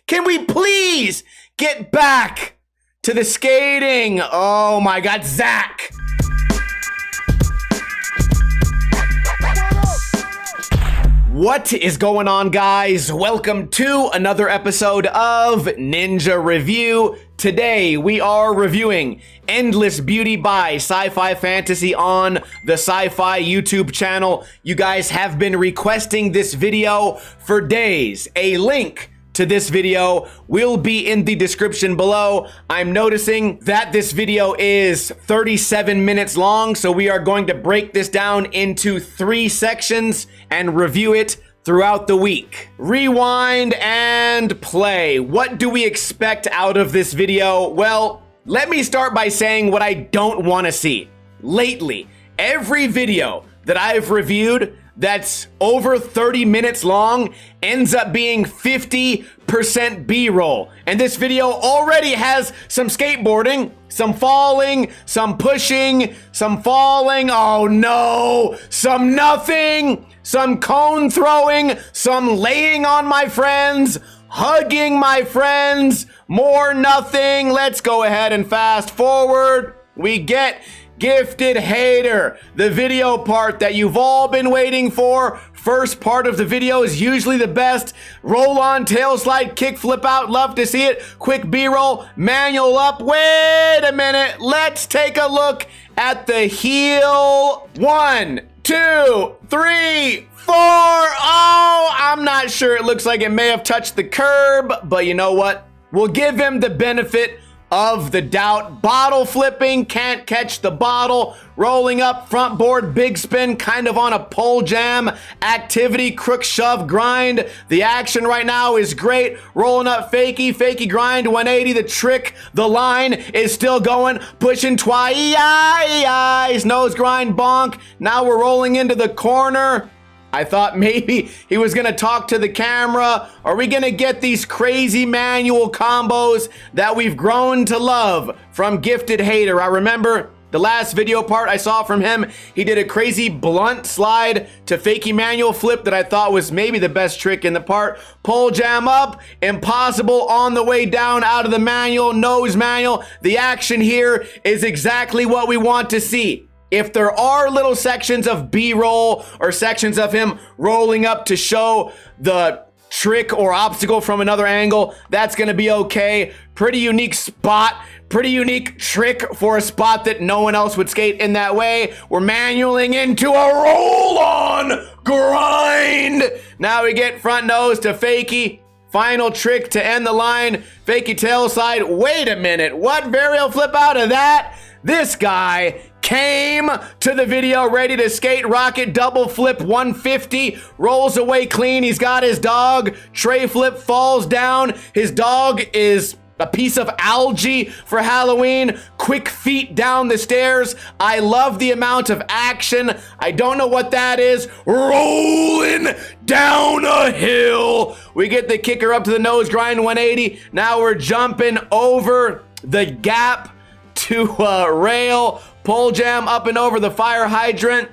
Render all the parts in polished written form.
Can we please get back to the skating? Oh my God, Zach. What is going on, guys? Welcome to another episode of Ninja Review. Today, we are reviewing Endless Beauty by Sci-Fi Fantasy on the Sci-Fi YouTube channel. You guys have been requesting this video for days. A link to this video will be in the description below. I'm noticing that this video is 37 minutes long, so we are going to break this down into 3 sections and review it throughout the week. Rewind and play. What do we expect out of this video? Well, let me start by saying what I don't want to see. Lately, every video that I've reviewed that's over 30 minutes long ends up being 50% B-roll. And this video already has some skateboarding, some falling, some pushing, some falling, oh no, some nothing, some cone throwing, some laying on my friends, hugging my friends, more nothing. Let's go ahead and fast forward. We get Gifted Hater, the video part that you've all been waiting for. First part of the video is usually the best. Roll on, tail slide, kick, flip out. Love to see it. Quick B-roll, manual up. Wait a minute. Let's take a look at the heel. 1, 2, 3, 4. Oh, I'm not sure. It looks like it may have touched the curb, but you know what? We'll give him the benefit of the doubt. Bottle flipping, can't catch the bottle. Rolling up, front board, big spin, kind of on a pole jam activity, crook shove grind. The action right now is great. Rolling up, fakey grind, 180. The trick, the line is still going. Pushing twice, nose grind, bonk. Now we're rolling into the corner. I thought maybe he was gonna talk to the camera. Are we gonna get these crazy manual combos that we've grown to love from Gifted Hater? I remember the last video part I saw from him, he did a crazy blunt slide to fakey manual flip that I thought was maybe the best trick in the part. Pole jam up, impossible on the way down out of the manual, nose manual. The action here is exactly what we want to see. If there are little sections of B-roll or sections of him rolling up to show the trick or obstacle from another angle, that's gonna be okay. Pretty unique spot, pretty unique trick for a spot that no one else would skate in that way. We're manualing into a roll-on grind. Now we get front nose to fakey. Final trick to end the line, fakey tail slide. Wait a minute, what varial flip out of that? This guy came to the video ready to skate, rocket, double flip, 150, rolls away clean. He's got his dog, tray flip, falls down. His dog is a piece of algae for Halloween. Quick feet down the stairs. I love the amount of action. I don't know what that is. Rolling down a hill. We get the kicker up to the nose grind, 180. Now we're jumping over the gap to a rail, pole jam up and over the fire hydrant.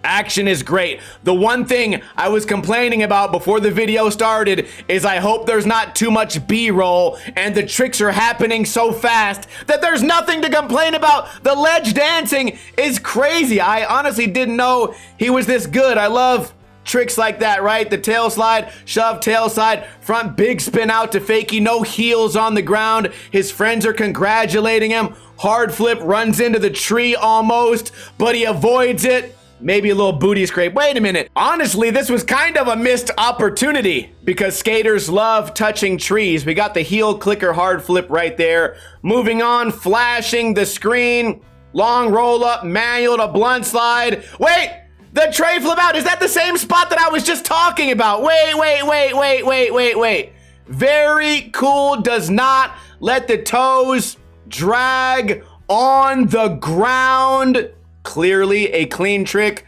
Action is great. The one thing I was complaining about before the video started is I hope there's not too much B-roll and the tricks are happening so fast that there's nothing to complain about. The ledge dancing is crazy. I honestly didn't know he was this good. I love tricks like that, right? The tail slide, shove, tail slide, front big spin out to fakey, no heels on the ground. His friends are congratulating him. Hard flip, runs into the tree almost, but he avoids it. Maybe a little booty scrape. Wait a minute. Honestly, this was kind of a missed opportunity because skaters love touching trees. We got the heel clicker hard flip right there. Moving on, flashing the screen. Long roll up, manual to blunt slide. Wait! The tray flip out, is that the same spot that I was just talking about? Wait. Very cool, does not let the toes drag on the ground. Clearly a clean trick.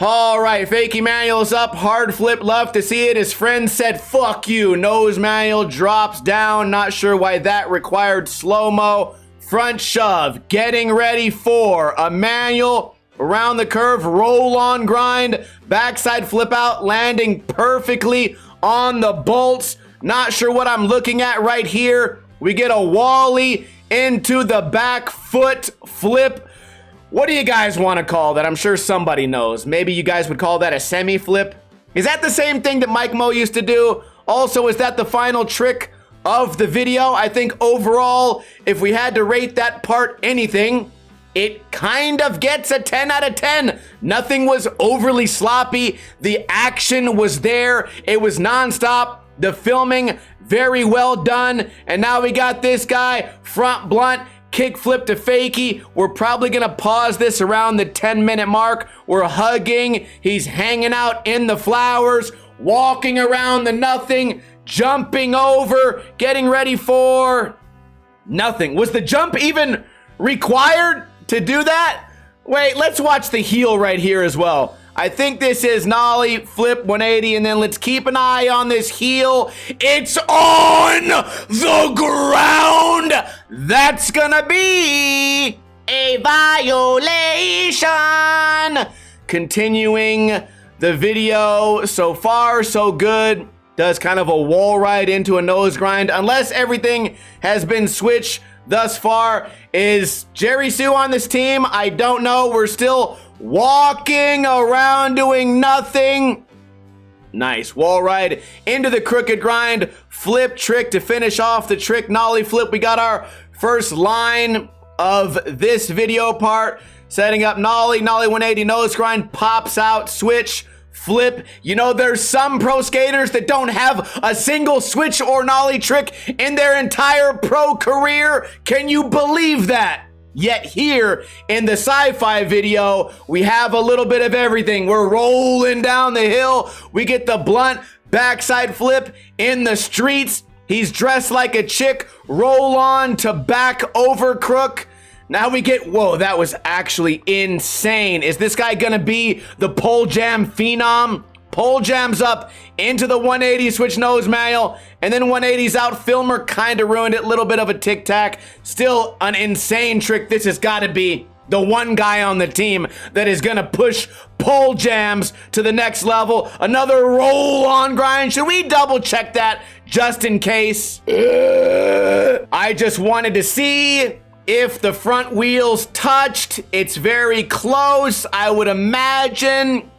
All right, fakey manual's up, hard flip, love to see it. His friend said, fuck you. Nose manual drops down, not sure why that required slow-mo. Front shove, getting ready for a manual. Around the curve, roll on grind, backside flip out, landing perfectly on the bolts. Not sure what I'm looking at right here. We get a Wally into the back foot flip. What do you guys want to call that? I'm sure somebody knows. Maybe you guys would call that a semi-flip. Is that the same thing that Mike Mo used to do? Also, is that the final trick of the video? I think overall, if we had to rate that part anything, it kind of gets a 10 out of 10. Nothing was overly sloppy. The action was there. It was nonstop. The filming, very well done. And now we got this guy, front blunt, kick flip to fakie. We're probably gonna pause this around the 10-minute mark. We're hugging. He's hanging out in the flowers, walking around the nothing, jumping over, getting ready for nothing. Was the jump even required to do that? Wait, let's watch the heel right here as well. I think this is nollie, flip 180, and then let's keep an eye on this heel. It's on the ground. That's gonna be a violation. Continuing the video, so far so good. Does kind of a wall ride into a nose grind, unless everything has been switched thus far. Is Jerry Sue on this team? I don't know. We're still walking around doing nothing. Nice wall ride into the crooked grind, flip trick to finish off the trick nollie flip. We got our first line of this video part. Setting up nollie 180 nose grind, pops out, switch, flip. You know, there's some pro skaters that don't have a single switch or nollie trick in their entire pro career. Can you believe that? Yet here in the Sci-Fi video, we have a little bit of everything. We're rolling down the hill. We get the blunt backside flip in the streets. He's dressed like a chick. Roll on to back over crook. Now we get, whoa, that was actually insane. Is this guy gonna be the pole jam phenom? Pole jams up into the 180 switch nose manual, and then 180's out. Filmer kind of ruined it. Little bit of a tic-tac. Still an insane trick. This has got to be the one guy on the team that is going to push pole jams to the next level. Another roll-on grind. Should we double-check that just in case? I just wanted to see if the front wheels touched. It's very close. I would imagine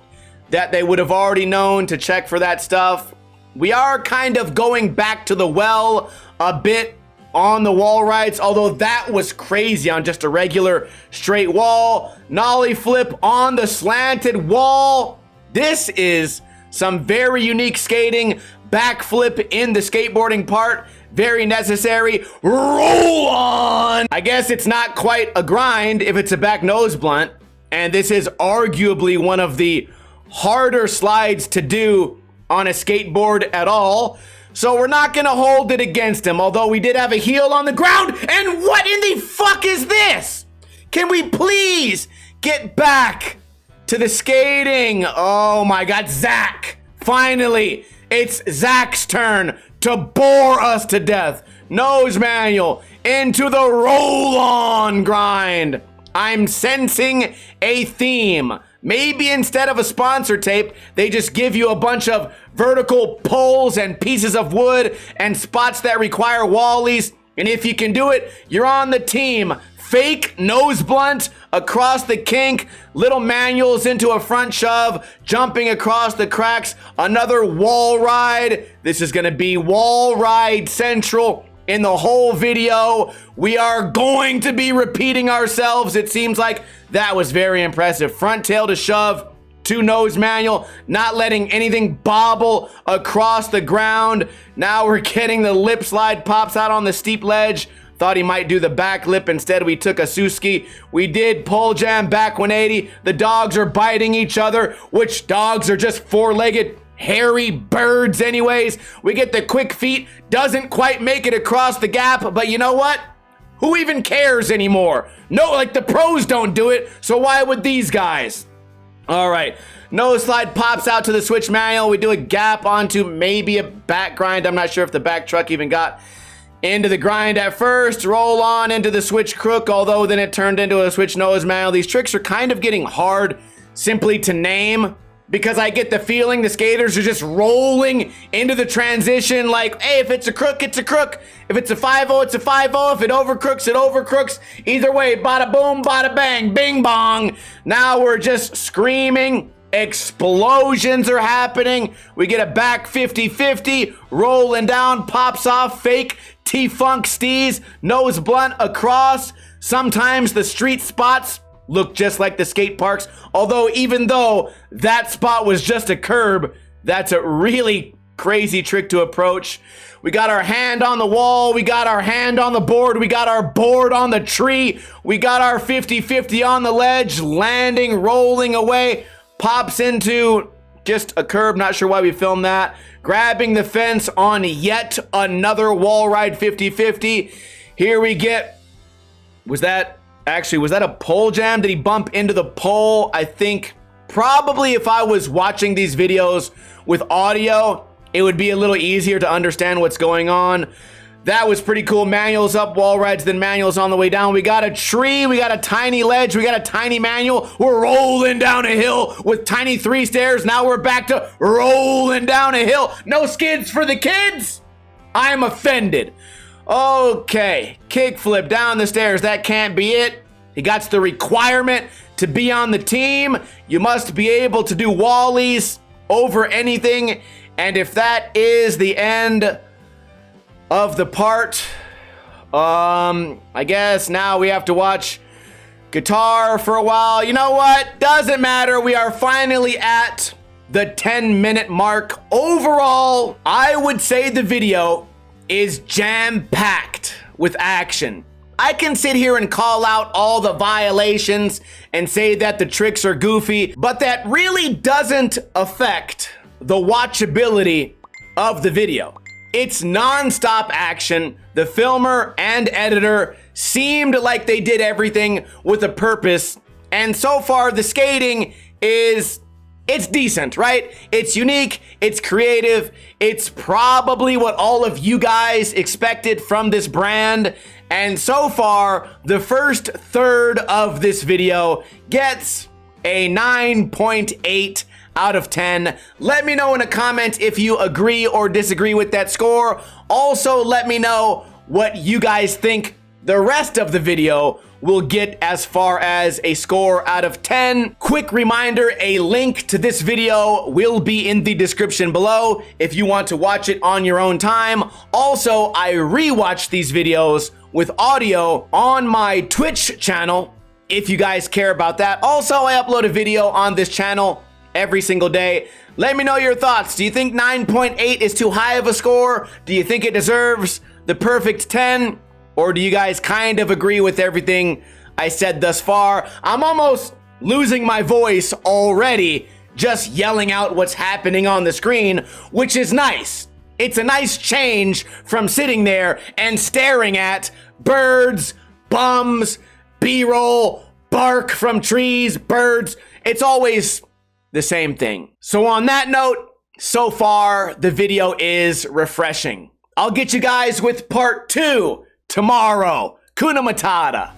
that they would have already known to check for that stuff. We are kind of going back to the well a bit on the wall rides, although that was crazy on just a regular straight wall. Nollie flip on the slanted wall. This is some very unique skating. Backflip in the skateboarding part. Very necessary. Roll on. I guess it's not quite a grind if it's a back nose blunt. And this is arguably one of the harder slides to do on a skateboard at all. So we're not gonna hold it against him, although we did have a heel on the ground. And what in the fuck is this? Can we please get back to the skating? Oh my God, Zach. Finally, it's Zach's turn to bore us to death. Nose manual into the roll-on grind. I'm sensing a theme. Maybe instead of a sponsor tape, they just give you a bunch of vertical poles and pieces of wood and spots that require wallies. And if you can do it, you're on the team. Fake nose blunt across the kink, little manuals into a front shove, jumping across the cracks, another wall ride. This is gonna be wall ride central in the whole video. We are going to be repeating ourselves. It seems like that was very impressive. Front tail to shove, two nose manual, not letting anything bobble across the ground. Now we're getting the lip slide, pops out on the steep ledge. Thought he might do the back lip. Instead, we took a Suski. We did pole jam back 180. The dogs are biting each other, which dogs are just four-legged hairy birds anyways. We get the quick feet. Doesn't quite make it across the gap, but you know what? Who even cares anymore? No, like the pros don't do it, so why would these guys? All right, nose slide pops out to the switch manual. We do a gap onto maybe a back grind. I'm not sure if the back truck even got into the grind at first. Roll on into the switch crook, although then it turned into a switch nose manual. These tricks are kind of getting hard simply to name. because I get the feeling the skaters are just rolling into the transition like, hey, if it's a crook, it's a crook. If it's a 5-0, it's a 5-0. If it overcrooks, it overcrooks. Either way, bada boom, bada bang, bing bong. Now we're just screaming. Explosions are happening. We get a back 50-50, rolling down, pops off, fake T-Funk Steez, nose blunt across. Sometimes the street spots look just like the skate parks. Although, even though that spot was just a curb, that's a really crazy trick to approach. We got our hand on the wall. We got our hand on the board. We got our board on the tree. We got our 50-50 on the ledge, landing, rolling away. Pops into just a curb. Not sure why we filmed that. Grabbing the fence on yet another wall ride 50-50. Here we get, was that a pole jam? Did he bump into the pole? I think probably if I was watching these videos with audio, it would be a little easier to understand what's going on. That was pretty cool. Manuals up, wall rides, then manuals on the way down. We got a tree, we got a tiny ledge, we got a tiny manual. We're rolling down a hill with tiny 3 stairs. Now we're back to rolling down a hill. No skids for the kids? I'm offended. Okay, kickflip down the stairs. That can't be it. He got the requirement to be on the team. You must be able to do wallies over anything. And if that is the end of the part, I guess now we have to watch guitar for a while. You know what? Doesn't matter. We are finally at the 10-minute mark. Overall, I would say the video is jam-packed with action. I can sit here and call out all the violations and say that the tricks are goofy, but that really doesn't affect the watchability of the video. It's non-stop action. The filmer and editor seemed like they did everything with a purpose. And so far, the skating it's decent, right? It's unique, it's creative, it's probably what all of you guys expected from this brand. And so far, the first third of this video gets a 9.8 out of 10. Let me know in a comment if you agree or disagree with that score. Also, let me know what you guys think the rest of the video will get as far as a score out of 10. Quick reminder, a link to this video will be in the description below if you want to watch it on your own time. Also, I rewatch these videos with audio on my Twitch channel, if you guys care about that. Also, I upload a video on this channel every single day. Let me know your thoughts. Do you think 9.8 is too high of a score? Do you think it deserves the perfect 10? Or do you guys kind of agree with everything I said thus far? I'm almost losing my voice already just yelling out what's happening on the screen, which is nice. It's a nice change from sitting there and staring at birds, bums, B-roll, bark from trees, birds. It's always the same thing. So on that note, so far the video is refreshing. I'll get you guys with part 2 tomorrow. Kuna Matata.